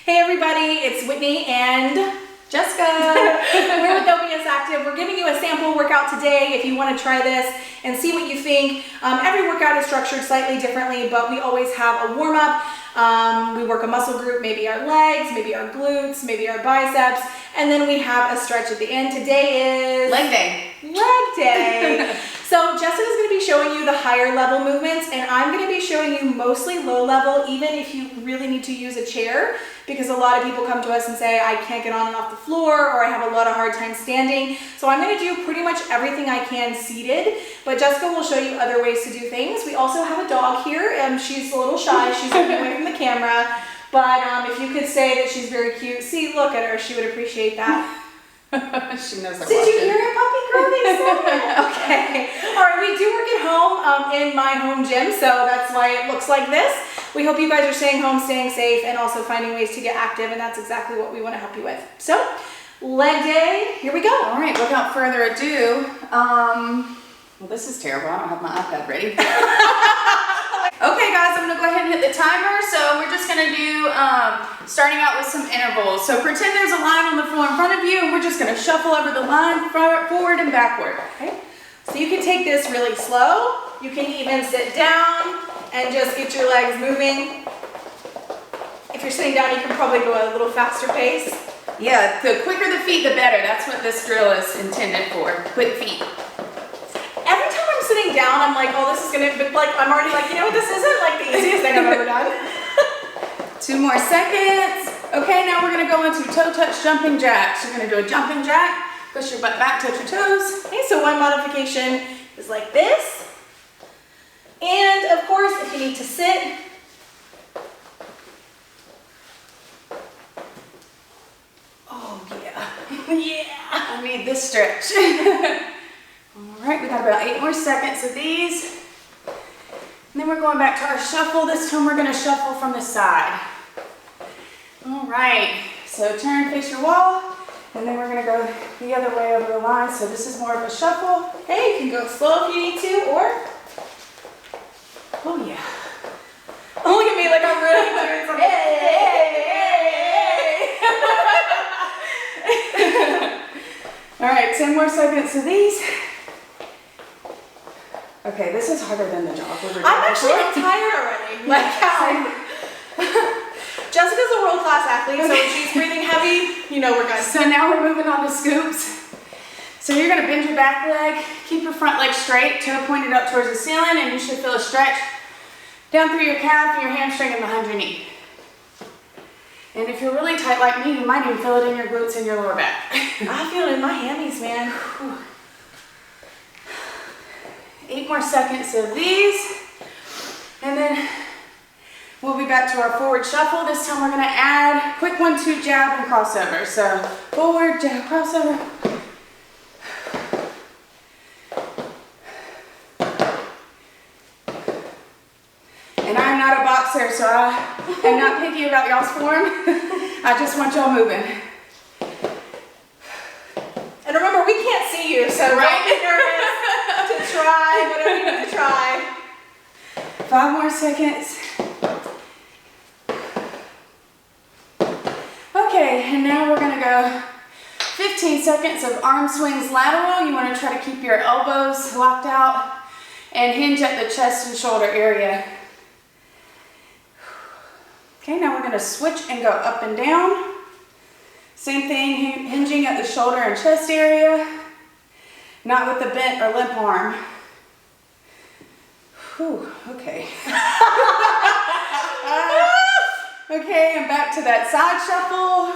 Hey everybody, it's Whitney and Jessica. We're with NoBSactive. We're giving you a sample workout today if you want to try this and see what you think. Every workout is structured slightly differently, but we always have a warm-up. We work a muscle group, maybe our legs, maybe our glutes, maybe our biceps, and then we have a stretch at the end. Today is leg day. Leg day. So Jessica's going to be showing you the higher level movements, and I'm going to be showing you mostly low level, even if you really need to use a chair, because a lot of people come to us and say, I can't get on and off the floor, or I have a lot of hard time standing. So I'm going to do pretty much everything I can seated, but Jessica will show you other ways to do things. We also have a dog here, and she's a little shy. She's looking away from the camera, but if you could say that she's very cute, see, look at her, she would appreciate that. She knows I'm Did watching. you hear it, puppy girl? Okay. All right, we do work at home in my home gym, so that's why it looks like this. We hope you guys are staying home, staying safe, and also finding ways to get active, and that's exactly what we want to help you with. So, leg day, here we go. All right, without further ado, well, this is terrible. I don't have my iPad ready. Okay, guys, I'm gonna go ahead and hit the timer. So we're just gonna do, starting out with some intervals. So pretend there's a line on the floor in front of you, and we're just gonna shuffle over the line forward and backward. Okay. So you can take this really slow. You can even sit down and just get your legs moving. If you're sitting down, you can probably go at a little faster pace. Yeah, the quicker the feet, the better. That's what this drill is intended for, quick feet. Every time I'm sitting down, I'm like, oh, this is gonna be like, I'm already like, you know what, this isn't like the easiest thing I've ever done. 2 more seconds. Okay, now we're gonna go into toe touch jumping jacks. You're gonna do a jumping jack, push your butt back, touch your toes. Okay, so one modification is like this. And of course, if you need to sit, oh yeah, yeah. I need this stretch. All right, we got about 8 more seconds of these. And then we're going back to our shuffle. This time we're gonna shuffle from the side. All right, so turn, face your wall, and then we're gonna go the other way over the line. So this is more of a shuffle. Hey, you can go slow if you need to, or, Oh yeah. oh, look at me like I'm really doing something. Hey. All right, 10 more seconds of these. Okay, this is harder than the jog we were doing. I'm actually tired already. Like how Jessica's a world-class athlete, so when she's breathing heavy, you know we're good. So now we're moving on to scoops. So you're gonna bend your back leg, keep your front leg straight, toe pointed up towards the ceiling, and you should feel a stretch down through your calf and your hamstring and behind your knee. And if you're really tight like me, you might even feel it in your glutes and your lower back. I feel it in my hammies, man. 8 more seconds of these, and then we'll be back to our forward shuffle. This time we're gonna add quick 1-2 jab and crossover. So forward, jab, crossover. And I'm not a boxer, so I am not picky about y'all's form. I just want y'all moving. And remember, we can't see you, so don't get nervous to try whatever you need to try. 5 more seconds. Okay, and now we're gonna go 15 seconds of arm swings lateral. You wanna try to keep your elbows locked out and hinge at the chest and shoulder area. Okay, now we're gonna switch and go up and down. Same thing, hinging at the shoulder and chest area, not with the bent or limp arm. Whew, okay. Okay, and back to that side shuffle.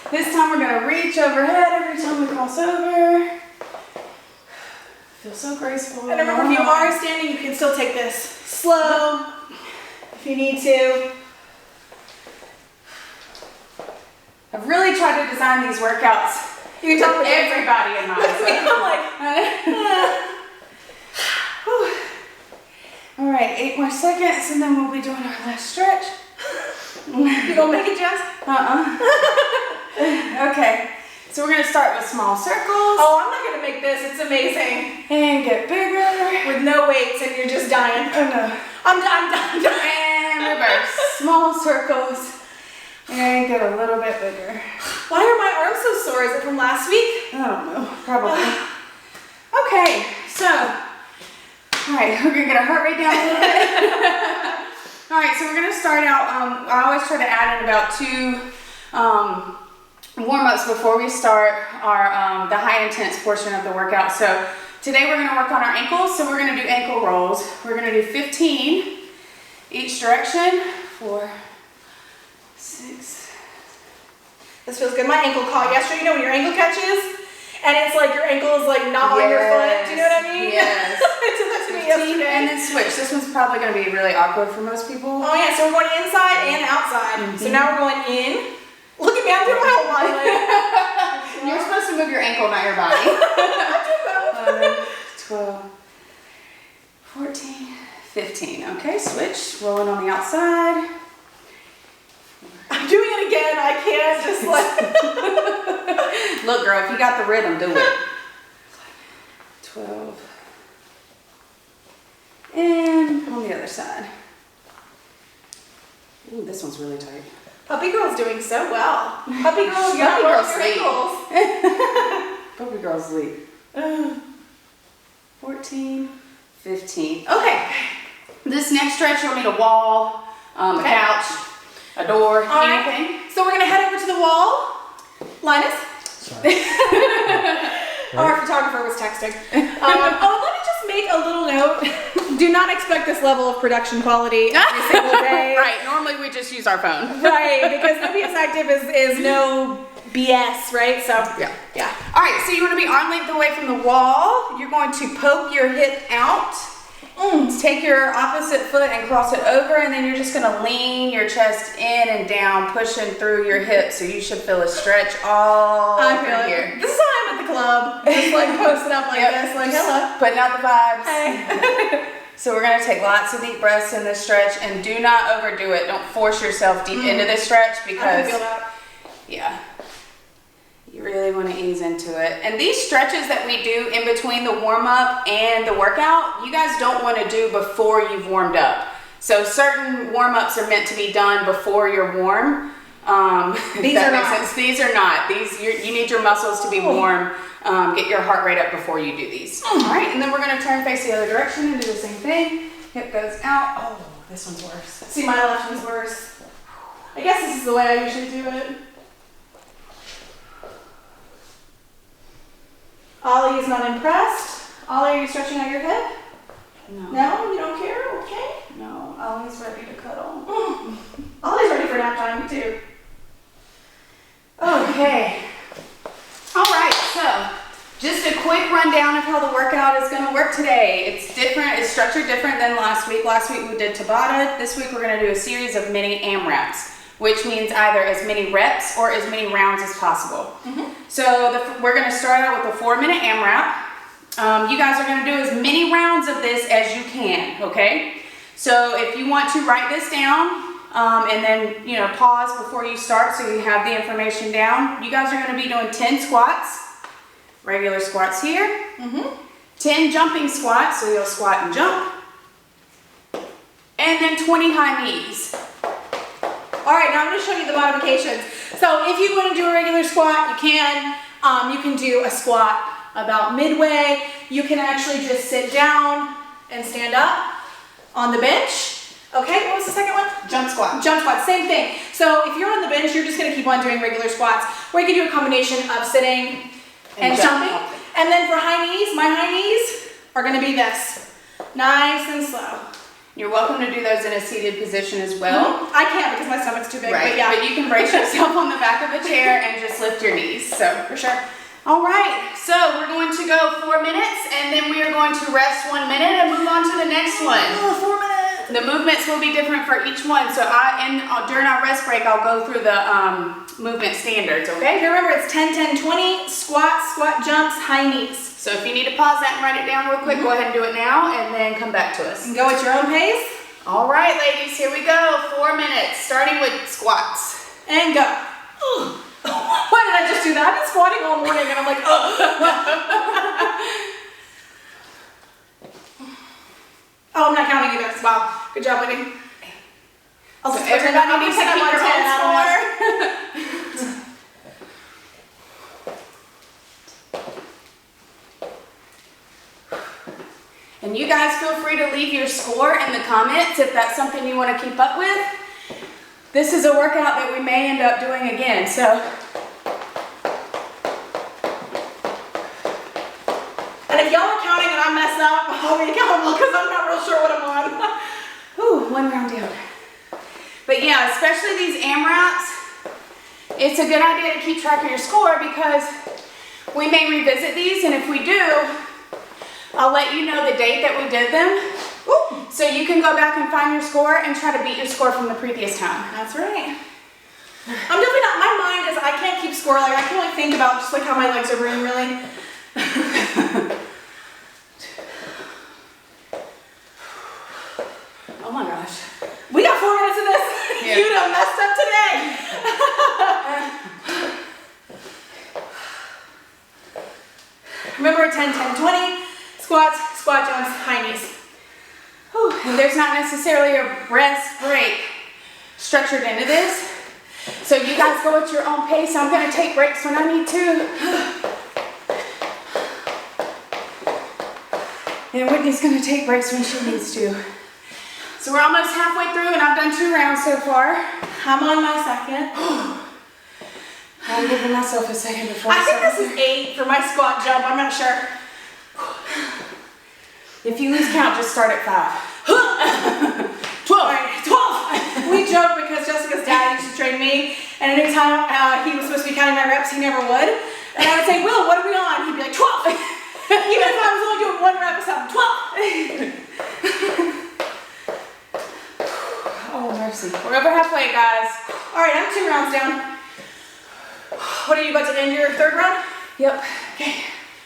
This time we're gonna reach overhead every time we cross over. Feel so graceful. And remember, if you are standing, you can still take this slow if you need to. I've really tried to design these workouts. You can tell with everybody in mind. I'm like, all right, 8 more seconds, and then we'll be doing our last stretch. you gonna make it, Jess? Okay, so we're gonna start with small circles. Oh, I'm not gonna make this. It's amazing. And get bigger. With no weights, and you're just dying. Oh no. I'm done. And reverse. Small circles. And make it a little bit bigger. Why are my arms so sore? Is it from last week? I don't know, probably. Okay, so, all right, we're gonna get our heart rate down a little bit. All right, so we're gonna start out, I always try to add in about 2 warm-ups before we start our the high intense portion of the workout. So today we're gonna work on our ankles, so we're gonna do ankle rolls. We're gonna do 15 each direction, 4, 6. This feels good. My ankle caught yesterday. You know when your ankle catches and it's like your ankle is like not on your foot. Do you know what I mean? Yes. It did that to me 15 yesterday. and then switch. This one's probably gonna be really awkward for most people. Oh yeah, so we're going inside and outside. So now we're going in. Look at me, I'm doing my whole body. You're supposed to move your ankle, not your body. I do both. 12, 14, 15. Okay, switch. Rolling on the outside. I'm doing it again. I can't just like. Look, girl, if you got the rhythm, do it. 12. And on the other side. Ooh, this one's really tight. Puppy girl's doing so well. Puppy girl, you're Puppy not girl's working your ankles. Puppy girl's sleep. 14, 15. Okay. This next stretch, you want me to wall, a couch, a door, anything? So we're gonna head over to the wall. Linus? Sorry. Our photographer was texting. Let me just make a little note. Do not expect this level of production quality every single day. Right, normally we just use our phone. Right, because NoBSactive is no BS, right? So, Yeah. yeah. All right, so you want to be arm length away from the wall. You're going to poke your hip out. Take your opposite foot and cross it over, and then you're just going to lean your chest in and down, pushing through your hips. So you should feel a stretch all through here. This is how I'm at the club. Just like posted up like this, like hello. Putting out the vibes. Hey. So we're going to take lots of deep breaths in this stretch, and do not overdo it. Don't force yourself deep into this stretch I because, can feel that. yeah, you really want to ease into it. And these stretches that we do in between the warm-up and the workout, you guys don't want to do before you've warmed up. So certain warm-ups are meant to be done before you're warm. These are not. Sense. These are not. You need your muscles to be warm. Get your heart rate up before you do these. All right, and then we're going to turn face the other direction and do the same thing. Hip goes out. Oh, this one's worse. See, my left one's worse. I guess this is the way I usually do it. Ollie is not impressed. Ollie, are you stretching out your hip? No. No? You don't care? Okay. No. Ollie's ready to cuddle. Ollie's ready for nap time, me too. Okay. All right, so just a quick rundown of how the workout is going to work today. It's different, it's structured different than last week. Last week we did Tabata. This week we're going to do a series of mini AMRAPs, which means either as many reps or as many rounds as possible. So we're going to start out with a 4-minute AMRAP. You guys are going to do as many rounds of this as you can, okay? So if you want to write this down, and then, pause before you start so you have the information down. You guys are going to be doing 10 squats, regular squats here, 10 jumping squats, so you'll squat and jump, and then 20 high knees. All right, now I'm going to show you the modifications. So if you want to do a regular squat, you can. You can do a squat about midway. You can actually just sit down and stand up on the bench. Okay, what was the second one? Jump squat. Jump squat, same thing. So if you're on the bench, you're just gonna keep on doing regular squats, or you can do a combination of sitting and jumping. And then for high knees, my high knees are gonna be this. Nice and slow. You're welcome to do those in a seated position as well. I can't because my stomach's too big, Right, but yeah. but you can brace yourself on the back of a chair and just lift your knees, so. For sure. All right, so we're going to go 4 minutes, and then we are going to rest 1 minute and move on to the next one. Oh, 4 minutes. The movements will be different for each one, so during our rest break, I'll go through the movement standards, okay? Okay, remember it's 10, 10, 20, squat, squat jumps, high knees. So if you need to pause that and write it down real quick, go ahead and do it now, and then come back to us. And go at your own pace. All right, ladies, here we go. 4 minutes, starting with squats. And go. Ugh. Why did I just do that? I've been squatting all morning and I'm like, oh. Oh, I'm not counting you guys. Wow. Good job, Whitney. So everybody needs to keep your own score. And you guys feel free to leave your score in the comments if that's something you want to keep up with. This is a workout that we may end up doing again, so. And if y'all are counting and I mess up, I'll be accountable because I'm not real sure what I'm on. Ooh, 1 round down. But yeah, especially these AMRAPs, it's a good idea to keep track of your score because we may revisit these, and if we do, I'll let you know the date that we did them. Ooh. So you can go back and find your score and try to beat your score from the previous time. That's right. I'm definitely not, my mind is, I can't keep score, like I can only think about just like how my legs are moving really. Oh my gosh. We got 4 minutes of this. Yeah. You done messed up today. Remember 10, 10, 20, squats, squat jumps, high knees. Whew. And there's not necessarily a rest break structured into this. So you guys go at your own pace. I'm gonna take breaks when I need to. And Whitney's gonna take breaks when she needs to. So we're almost halfway through and I've done 2 rounds so far. I'm on my second. I'm giving myself a second before I think this is 8 for my squat jump, I'm not sure. If you lose count, just start at 5. 12. All right, 12. We joke because Jessica's dad used to train me, and anytime he was supposed to be counting my reps, he never would. And I would say, Will, what are we on? He'd be like, 12. Even if I was only doing 1 rep or something, 12. Oh, mercy. We're over halfway, guys. All right, I'm 2 rounds down. What are you about to end your 3rd round? Yep. Okay.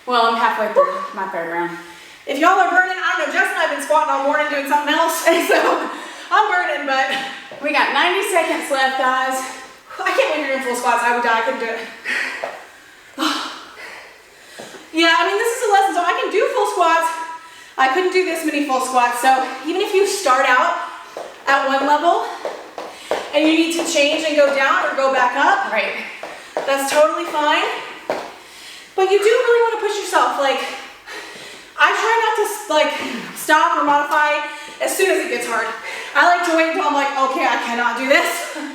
Well, I'm halfway through my 3rd round. If y'all are burning, I don't know, Jess and I have been squatting all morning doing something else, so I'm burning, but. We got 90 seconds left, guys. I can't believe you're in full squats. I would die, I couldn't do it. Yeah, I mean, this is a lesson, so I can do full squats. I couldn't do this many full squats, so even if you start out at 1 level and you need to change and go down or go back up, Right. that's totally fine. But you do really want to push yourself. Like, I try not to like stop or modify as soon as it gets hard. I like to wait until I'm like, okay, I cannot do this.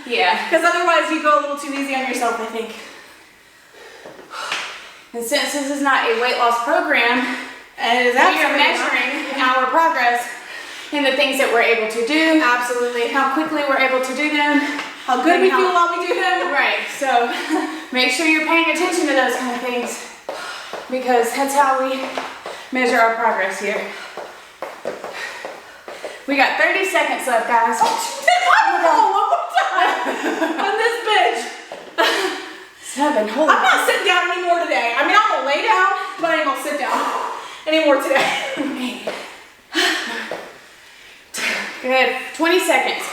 Yeah. Because otherwise you go a little too easy on yourself, I think. And since this is not a weight loss program, And we are measuring our progress in the things that we're able to do. Absolutely. How quickly we're able to do them. How good we feel while we do them. Right, so make sure you're paying attention to those kind of things because that's how we measure our progress here. We got 30 seconds left, guys. One more time on this bench. 7, hold I'm on. not sitting down anymore today. I mean, I'm gonna lay down, but I ain't gonna sit down anymore today. Good, 20 seconds.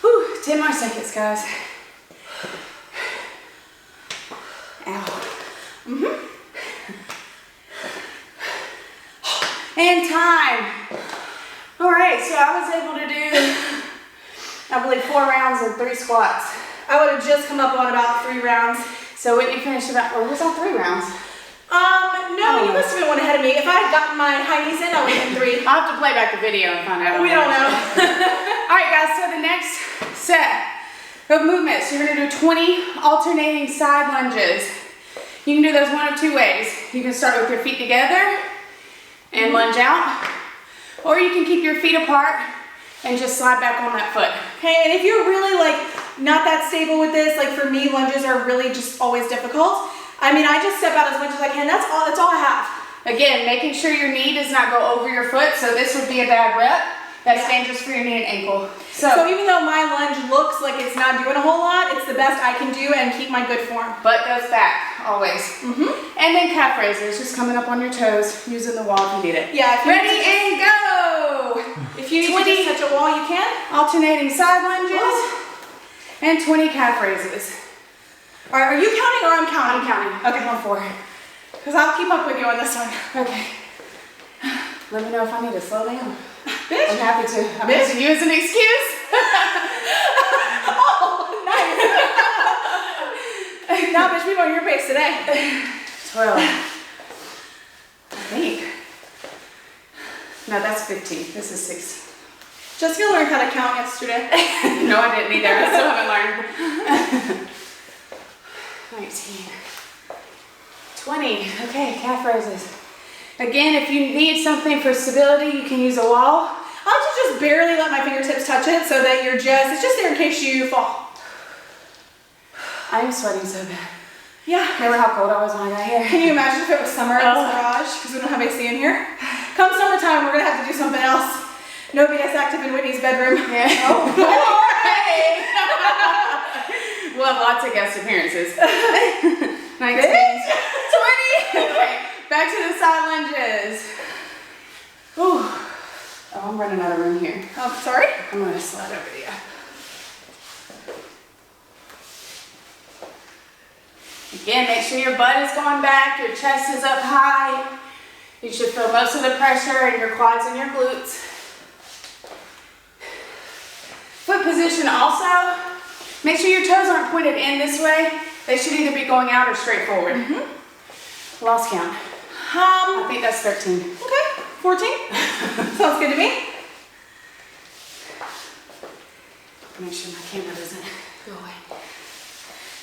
Whew, 10 more seconds, guys. Ow. And time. All right, so I was able to do, I believe, 4 rounds and 3 squats. I would have just come up on about 3 rounds. So Whitney finished about, or was that 3 rounds? No, you must have been one ahead of me. If I had gotten my high knees in, I would have been 3. I'll have to play back the video and find out. We don't know. All right, guys, so the next set of movements, you're gonna do 20 alternating side lunges. You can do those one of 2 ways. You can start with your feet together and lunge out, or you can keep your feet apart and just slide back on that foot. Okay, and if you're really like not that stable with this, like for me, lunges are really just always difficult. I mean, I just step out as much as I can. That's all I have. Again, making sure your knee does not go over your foot, so this would be a bad rep. That's dangerous for your knee and ankle. So even though my lunge looks like it's not doing a whole lot, it's the best I can do and keep my good form. Butt goes back, always. And then calf raises, just coming up on your toes, using the wall if you need it. Yeah. If you Ready and go! If you need to just touch a wall, you can. Alternating side lunges and 20 calf raises. All right, are you counting or I'm counting? I'm counting. Okay, on 4. Because I'll keep up with you on this one. Okay. Let me know if I need to slow down. Bitch. I'm happy to. I'm using you as an excuse. Oh, nice. No, bitch, we go your pace today. 12. I think. No, that's 15. This is 6. Jessica learned how to count yesterday. No, I didn't either. I still haven't learned. 19. 20. Okay, calf raises. Again, if you need something for stability, you can use a wall. I'll just barely let my fingertips touch it so that it's just there in case you fall. I am sweating so bad. Yeah. Remember how cold I was when I got here? Can you imagine if it was summer in this garage? Because we don't have AC in here. Come summertime, we're going to have to do something else. NoBSactive in Whitney's bedroom. Yeah. Oh, all right. We'll have lots of guest appearances. 19. 20. Okay. Back to the side lunges. Ooh. Oh, I'm running out of room here. Oh, sorry? I'm going to slide over to you. Again, make sure your butt is going back, your chest is up high. You should feel most of the pressure in your quads and your glutes. Foot position also. Make sure your toes aren't pointed in this way. They should either be going out or straight forward. Lost count. I think that's 13. Okay, 14. Sounds good to me. Make sure my camera doesn't go away.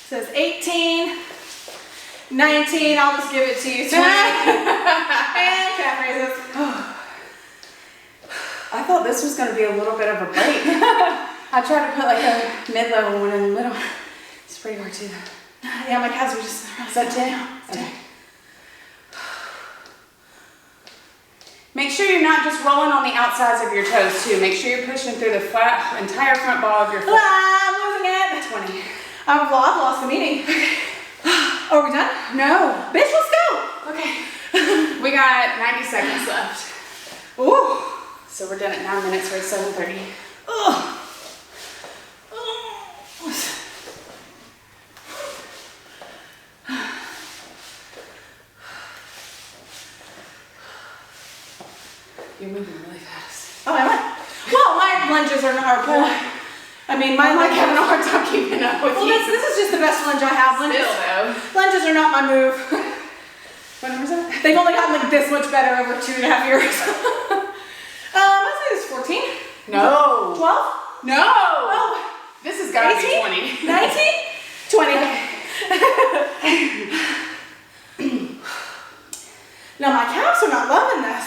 Says 18, 19, I'll just give it to you. 20. And calf raises. I thought this was going to be a little bit of a break. I tried to put like a mid-level one in the middle. It's pretty hard too. Yeah, my calves are just... Is that 10? Okay. Make sure you're not just rolling on the outsides of your toes too. Make sure you're pushing through the flat, entire front ball of your foot. I'm losing it. 20. I've lost the meeting. Are we done? No. Bitch, let's go. Okay. We got 90 seconds left. Ooh. So we're done at 9 minutes. We're at 7:30. Ugh. You're moving really fast. Oh, am I? Well, my lunges are not poor. I mean, my I'm like having a hard time keeping up with well, you. this is just the best lunge I have. Lunges, Still though. lunges are not my move. What number is that? They've only gotten like this much better over 2.5 years. I'd say it's 14. No. 12? No. Oh, This has got to be 18? 20. 19? 20. No, my calves are not loving this.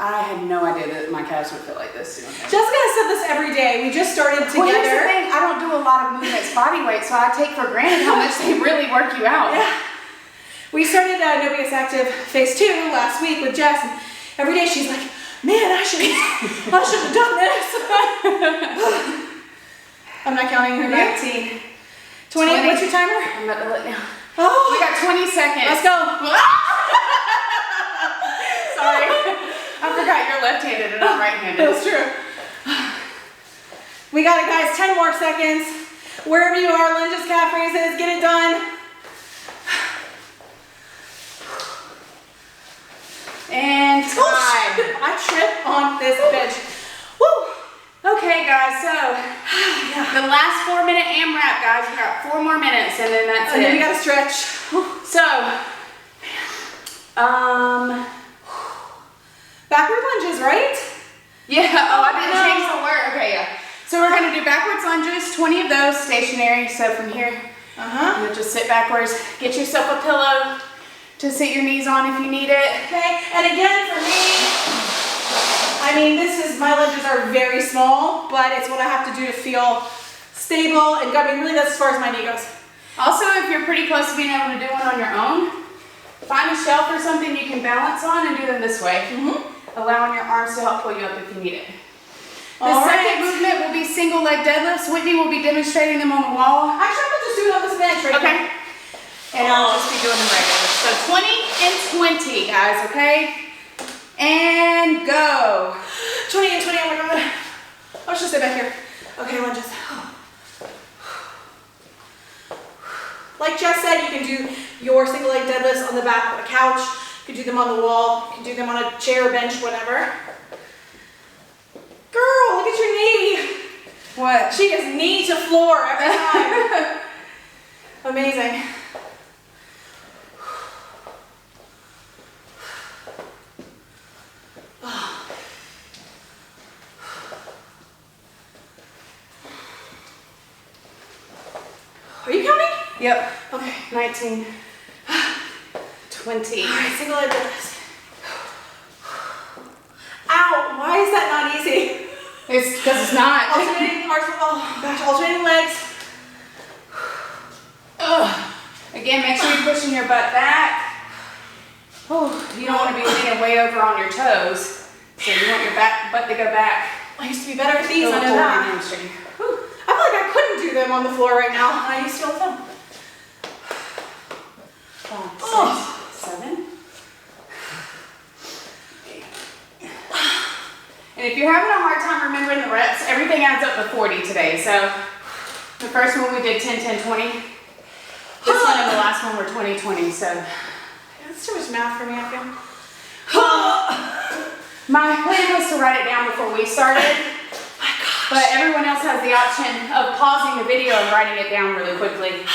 I had no idea that my calves would feel like this doing that. Jessica said this every day. We just started together. Well, here's the thing. I don't do a lot of movements body weight, so I take for granted how much they really work you out. Yeah. We started NoBSactive phase 2 last week with Jess, and every day she's like, man, I should have done this. I'm not counting her. 19. 20. What's your timer? I'm about to let now. Oh, We got 20 seconds. let's go. Sorry. I forgot you're left-handed and I'm right-handed. That's true. We got it, guys. 10 more seconds. Wherever you are, lunges, calf raises, get it done. And time. I trip on this bitch. Woo. Okay, guys, so the last 4-minute AMRAP, guys. We got 4 more minutes and then that's And it. then we gotta stretch. So, Backward lunges, right? yeah, oh, I didn't No. change the word. Okay, yeah. So we're gonna do backwards lunges, 20 of those stationary. So from here, Uh-huh. you'll just sit backwards. Get yourself a pillow to sit your knees on if you need it. Okay, and again for me, I mean, my lunges are very small, but it's what I have to do to feel stable, and I mean, really that's as far as my knee goes. Also, if you're pretty close to being able to do one on your own, find a shelf or something you can balance on and do them this way. Allowing your arms to help pull you up if you need it. The second movement will be single leg deadlifts. Whitney will be demonstrating them on the wall. Actually, I'm gonna just do it on this bench right Okay. now. And I'll just be doing them regular. So 20 and 20, guys, okay? And go. 20 and 20, oh my god. I'll just stay back here. Okay, lunges. Like Jess said, you can do your single leg deadlifts on the back of a couch. You can do them on the wall. You can do them on a chair, bench, whatever. Girl, look at your knee. What? She is knee to floor every time. Amazing. Are you counting? Yep. Okay. 19, 20. All right, single leg deadlifts. Ow, why is that not easy? It's because it's not. Alternating arms, oh gosh, alternating legs. Again, make sure you're pushing your butt back. Oh, you don't want to be leaning way over on your toes. So you want your butt to go back. I used to be better at these, Go I know forward that. and hamstring. Whew. I feel like I couldn't do them on the floor right now, and I used to all the time. 5, 6, 7. 8. And if you're having a hard time remembering the reps, everything adds up to 40 today. So the first one we did 10, 10, 20. This one and the last one were 20, 20. So That's too much math for me, I feel. my plan was to write it down before we started. But everyone else has the option of pausing the video and writing it down really quickly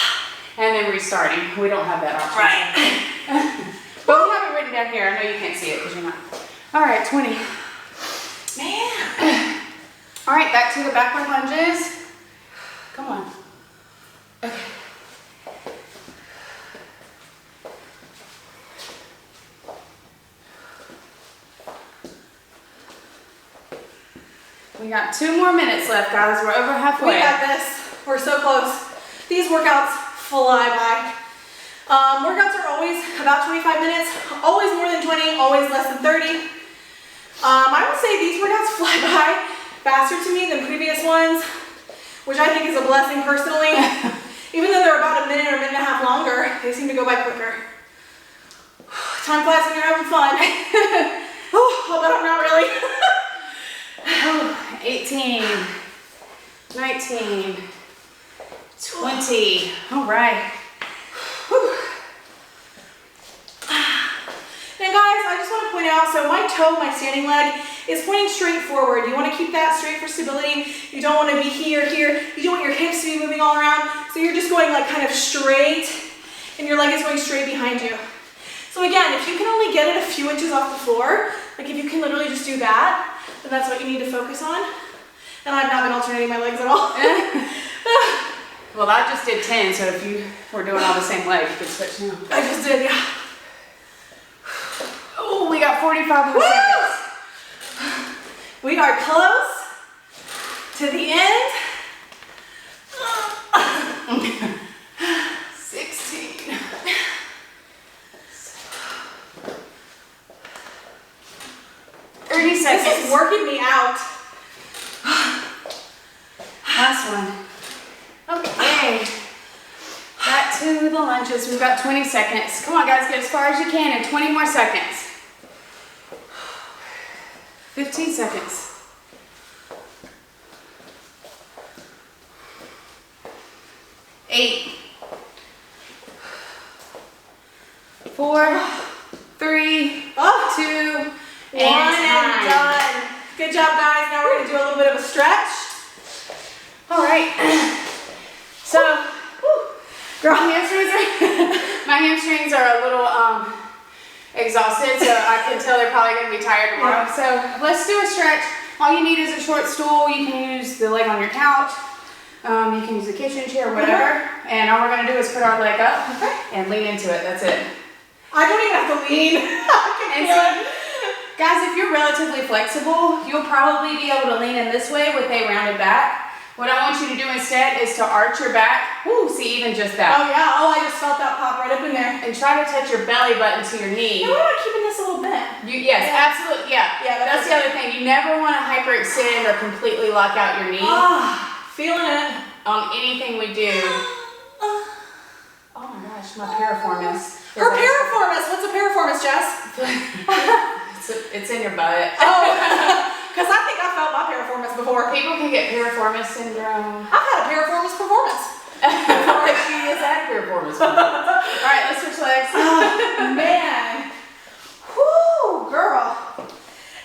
and then restarting. We don't have that option. Right. But we have it written down here. I know you can't see it because you're not. All right, 20. Man. All right, back to the backward lunges. Come on. Okay. We got 2 more minutes left, guys. We're over halfway. We got this. We're so close. These workouts fly by. Workouts are always about 25 minutes, always more than 20, always less than 30. I would say these workouts fly by faster to me than previous ones, which I think is a blessing personally. Even though they're about a minute or a minute and a half longer, they seem to go by quicker. Time flies when you're having fun. Oh, but I'm not really. 18, 19, 20. All right. Now guys, I just want to point out, so my toe, my standing leg, is pointing straight forward. You want to keep that straight for stability. You don't want to be here, here. You don't want your hips to be moving all around. So you're just going like kind of straight, and your leg is going straight behind you. So again, if you can only get it a few inches off the floor, like if you can literally just do that, then that's what you need to focus on. And I've not been alternating my legs at all. Well, I just did 10, so if you were doing all the same leg, you could switch now. I just did, yeah. Oh, we got 45 more seconds. We are close to the end. 16. 30 seconds. This is working me out. Last one. Okay. Back to the lunges. We've got 20 seconds. Come on, guys. Get as far as you can in 20 more seconds. 15 seconds. 8, 4, 3, Oh, 2, and done. Good job, guys. Now we're going to do a little bit of a stretch. All right. So, Girl. my hamstrings are a little exhausted, so I can tell they're probably going to be tired tomorrow. So let's do a stretch. All you need is a short stool. You can use the leg on your couch. You can use the kitchen chair, whatever. And all we're going to do is put our leg up and lean into it. That's it. I don't even have to lean. I can And feel so, it. guys, if you're relatively flexible, you'll probably be able to lean in this way with a rounded back. What I want you to do instead is to arch your back. Woo, see, even just that. Oh yeah, oh I just felt that pop right up in there. And try to touch your belly button to your knee. Now what about keeping this a little bit? Yes, Yeah. absolutely, yeah. Yeah, that's the other thing. You never want to hyperextend or completely lock out your knee Ah, feeling it. on anything we do. Oh my gosh, my piriformis. Her piriformis, what's a piriformis, Jess? It's in your butt. Oh, because I think I felt my piriformis before. People can get piriformis syndrome. I've had a piriformis performance. She has had piriformis. All right, let's switch legs. Oh, man. Whoo, girl.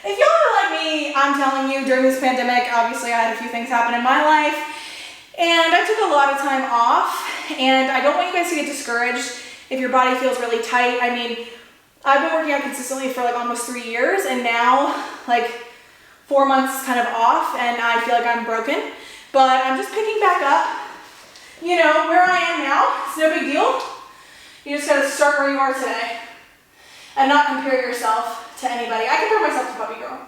If y'all are like me, I'm telling you, during this pandemic, obviously I had a few things happen in my life, and I took a lot of time off, And I don't want you guys to get discouraged if your body feels really tight. I mean, I've been working out consistently for like almost 3 years, and now like 4 months kind of off, and I feel like I'm broken. But I'm just picking back up, you know, where I am now. It's no big deal. You just gotta start where you are today and not compare yourself to anybody. I compare myself to Puppy Girl.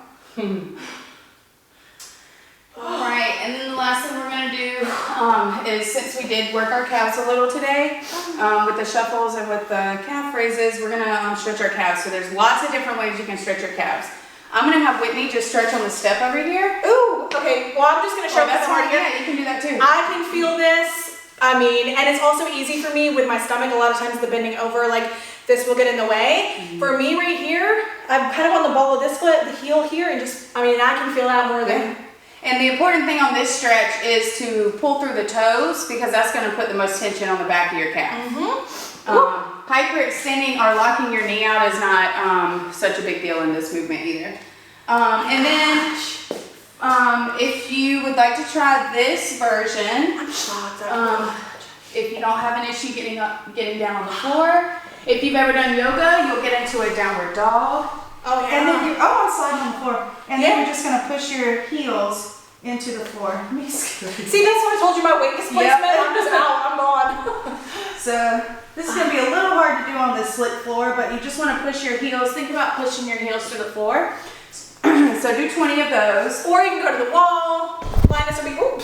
All right, and then the last thing we're gonna do is, since we did work our calves a little today with the shuffles and with the calf raises, we're gonna stretch our calves. So there's lots of different ways you can stretch your calves. I'm gonna have Whitney just stretch on the step over here. Ooh, okay, well I'm just gonna show that's this hard. here. Yeah, you can do that too. I can feel this. I mean, and it's also easy for me with my stomach. A lot of times the bending over, like this will get in the way. For me right here, I'm kind of on the ball of this foot, the heel here, and just, I mean, I can feel that more than. And the important thing on this stretch is to pull through the toes, because that's going to put the most tension on the back of your calf. Hyperextending or locking your knee out is not such a big deal in this movement either. And then if you would like to try this version, I'm shocked. if you don't have an issue getting down on the floor, if you've ever done yoga, you'll get into a downward dog. Oh yeah. And then I'm sliding on the floor. And then you're just gonna push your heels into the floor. See, that's what I told you about weight displacement. I'm just out. I'm gone. So this is gonna be a little hard to do on this slick floor, but you just wanna push your heels. Think about pushing your heels to the floor. So do 20 of those. Or you can go to the wall. Linus will be. Ooh.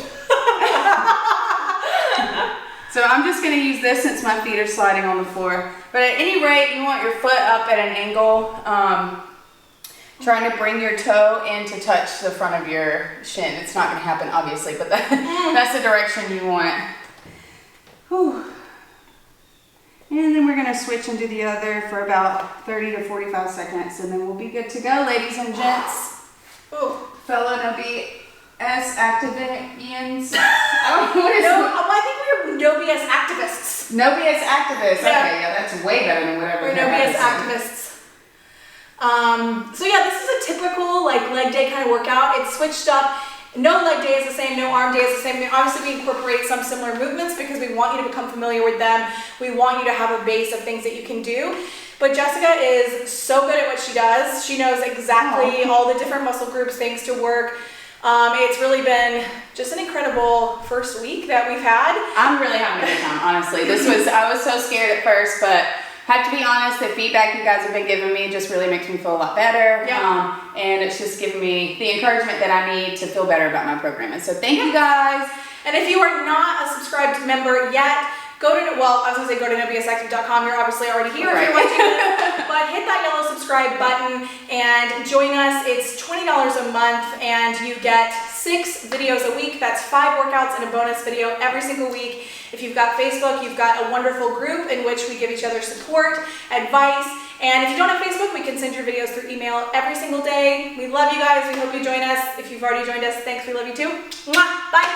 So I'm just gonna use this since my feet are sliding on the floor. But at any rate, you want your foot up at an angle, trying to bring your toe in to touch the front of your shin. It's not gonna happen, obviously, but that's the direction you want. Whew. And then we're gonna switch and do the other for about 30 to 45 seconds, and then we'll be good to go, ladies and gents. Ooh. Fellow NoBSactivians. I don't know what it's I think we're NoBS activists. NoBSactivists. Yeah. Okay, yeah, that's way better than whatever. We're NoBS activists. So yeah, this is a typical like leg day kind of workout. It's switched up. No leg day is the same, no arm day is the same. Obviously we incorporate some similar movements because we want you to become familiar with them. We want you to have a base of things that you can do. But Jessica is so good at what she does. She knows exactly all the different muscle groups, things to work. It's really been just an incredible first week that we've had. I'm really having a good time, honestly. I was so scared at first, but have to be honest, the feedback you guys have been giving me just really makes me feel a lot better. Yeah. And it's just given me the encouragement that I need to feel better about my program. And so thank you guys. And if you are not a subscribed member yet, go to NoBSactive.com. You're obviously already here if you're watching this, but hit that yellow subscribe button and join us. It's $20 a month, and you get 6 videos a week. That's 5 workouts and a bonus video every single week. If you've got Facebook, you've got a wonderful group in which we give each other support, advice, and if you don't have Facebook, we can send your videos through email every single day. We love you guys. We hope you join us. If you've already joined us, thanks. We love you too. Mwah! Bye.